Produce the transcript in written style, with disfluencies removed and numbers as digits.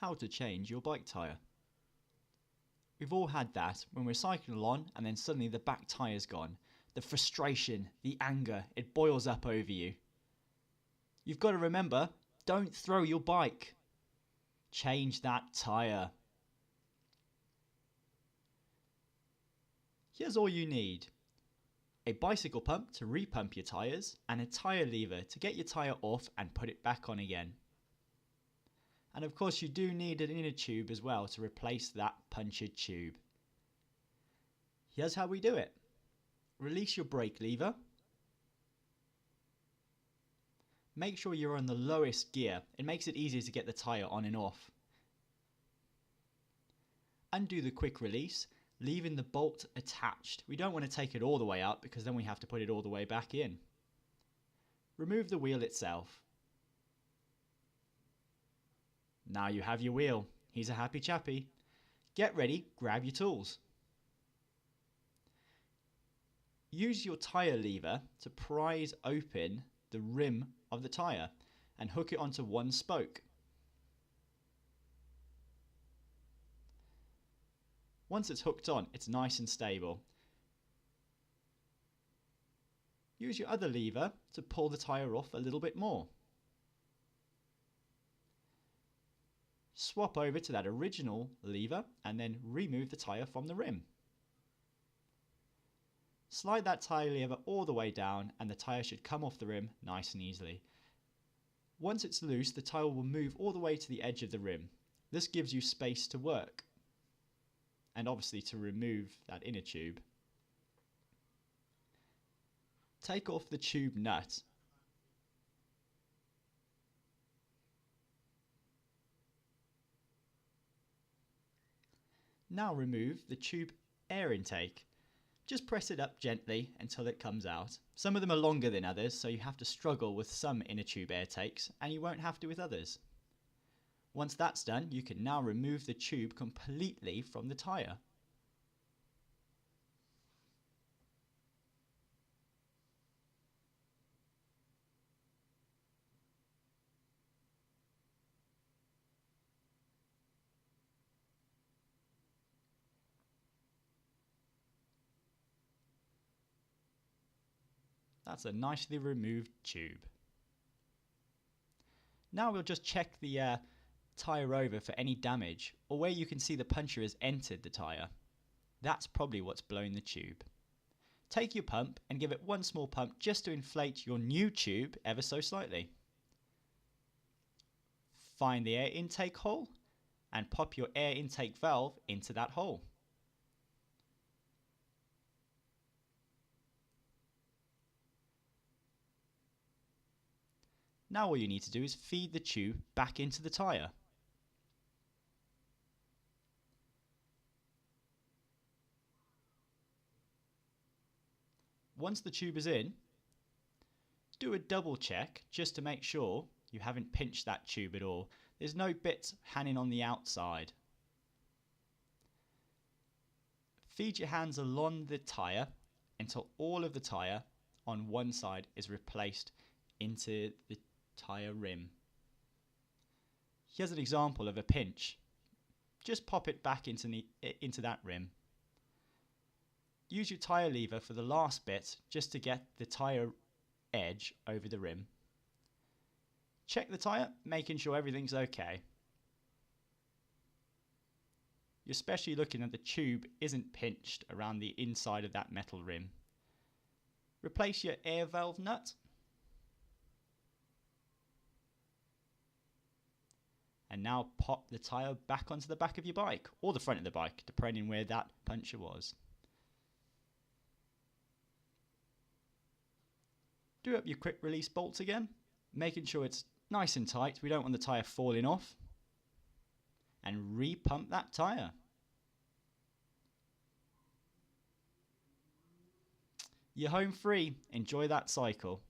how to change your bike tyre. We've all had that when we're cycling along and then suddenly the back tyre's gone. The frustration, the anger, it boils up over you. You've got to remember, don't throw your bike. Change that tyre. Here's all you need. A bicycle pump to repump your tyres and a tyre lever to get your tyre off and put it back on again. And of course you do need an inner tube as well to replace that punctured tube. Here's how we do it. Release your brake lever. Make sure you're on the lowest gear. It makes it easier to get the tyre on and off. Undo the quick release, leaving the bolt attached. We don't want to take it all the way out because then we have to put it all the way back in. Remove the wheel itself. Now you have your wheel. He's a happy chappy. Get ready, grab your tools. Use your tyre lever to prise open the rim of the tyre and hook it onto one spoke. Once it's hooked on, it's nice and stable. Use your other lever to pull the tyre off a little bit more. Swap over to that original lever and then remove the tyre from the rim. Slide that tyre lever all the way down and the tyre should come off the rim nice and easily. Once it's loose, the tyre will move all the way to the edge of the rim. This gives you space to work and obviously to remove that inner tube. Take off the tube nut. Now remove the tube air intake. Just press it up gently until it comes out. Some of them are longer than others, so you have to struggle with some inner tube air takes, and you won't have to with others. Once that's done, you can now remove the tube completely from the tyre. That's a nicely removed tube. Now we'll just check the tyre over for any damage or where you can see the puncture has entered the tyre. That's probably what's blown the tube. Take your pump and give it one small pump just to inflate your new tube ever so slightly. Find the air intake hole and pop your air intake valve into that hole. Now all you need to do is feed the tube back into the tyre. Once the tube is in, do a double check just to make sure you haven't pinched that tube at all. There's no bits hanging on the outside. Feed your hands along the tyre until all of the tyre on one side is replaced into the tyre rim. Here's an example of a pinch. Just pop it back into that rim. Use your tyre lever for the last bit just to get the tyre edge over the rim. Check the tyre, making sure everything's okay. You're especially looking at the tube isn't pinched around the inside of that metal rim. Replace your air valve nut. And now pop the tyre back onto the back of your bike, or the front of the bike, depending where that puncture was. Do up your quick release bolts again, making sure it's nice and tight. We don't want the tyre falling off. And re-pump that tyre. You're home free. Enjoy that cycle.